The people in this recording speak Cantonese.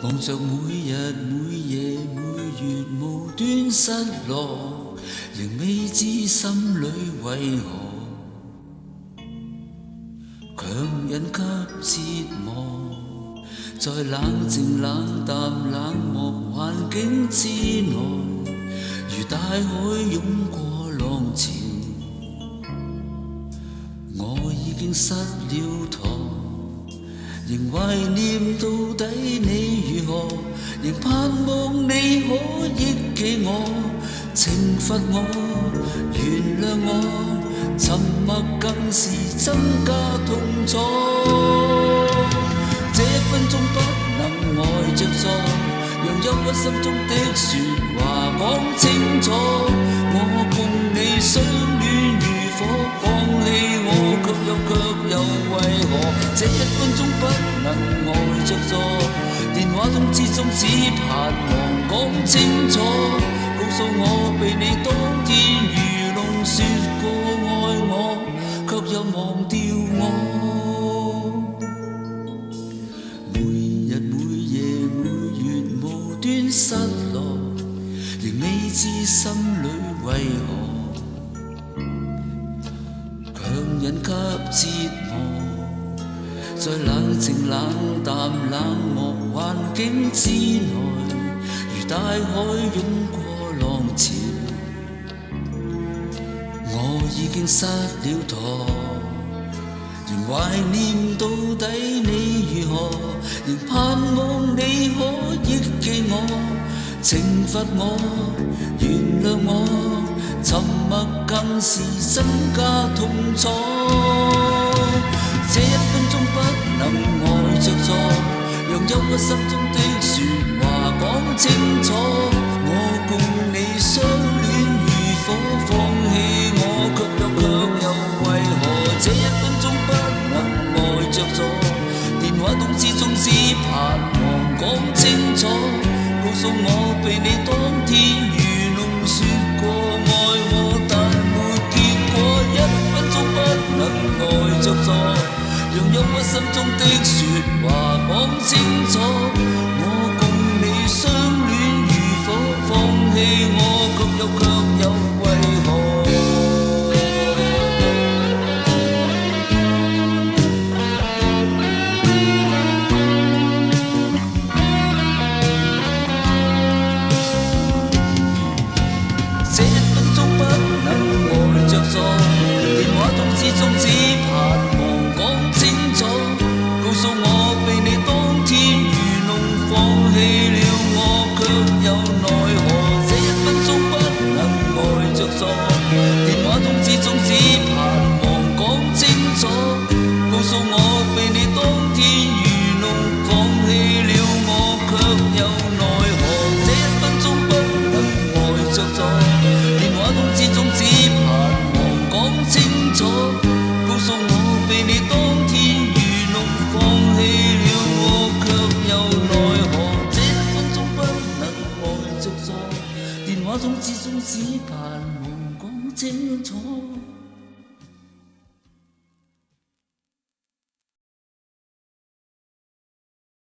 望着每日每夜每月無端失落，仍未知心裏為何強忍給折磨，在冷靜冷淡冷漠環境之內，如大海湧過浪潮，我已經失了舵，仍懷念到底你如何，仍盼望你可憶記我，懲罰我，原諒我，沉默更是增加痛楚。這一分鐘不能呆着坐，讓憂鬱心中的説話講清楚。我共你相戀如火，放棄我卻又為何？這一分鐘不能呆着坐，電話通知中只盼望講清楚，告訴我被你當天愚弄說過愛我，卻又忘掉我。每日每夜每月無端失落，仍未知心裏為何強忍給折磨，在冷靜冷淡冷漠環境之內，如大海湧過浪潮，我已經失了舵，仍懷念到底你如何，仍盼望你可憶記我，懲罰我，原諒我，沉默更是增加痛楚。這一分鐘不能呆着坐，讓憂鬱心中的説話講清楚。我共你相戀如火，放棄我卻又為何？這一分鐘不能呆着坐，電話通知中只盼望講清楚，告訴我被你當天愚弄說過愛我，但沒結果。一分鐘不能呆着坐，讓憂鬱心中的説話講清楚。我共你相戀如火，放棄我卻又為何？這一分鐘不能呆着坐，電話通知中只盼望講清楚，告訴我被你當天愚弄，放棄了我卻又奈何？這一分鐘不能呆着坐，電話通知中只盼望講清楚，告訴我被你當天愚弄，放棄了我卻又奈何？這一分鐘不能呆着坐，電話通知中只盼望講清楚，告訴我被你當天愚弄，放棄了我卻又奈何？這一分鐘不能呆着坐，電話通知中只盼望講清楚。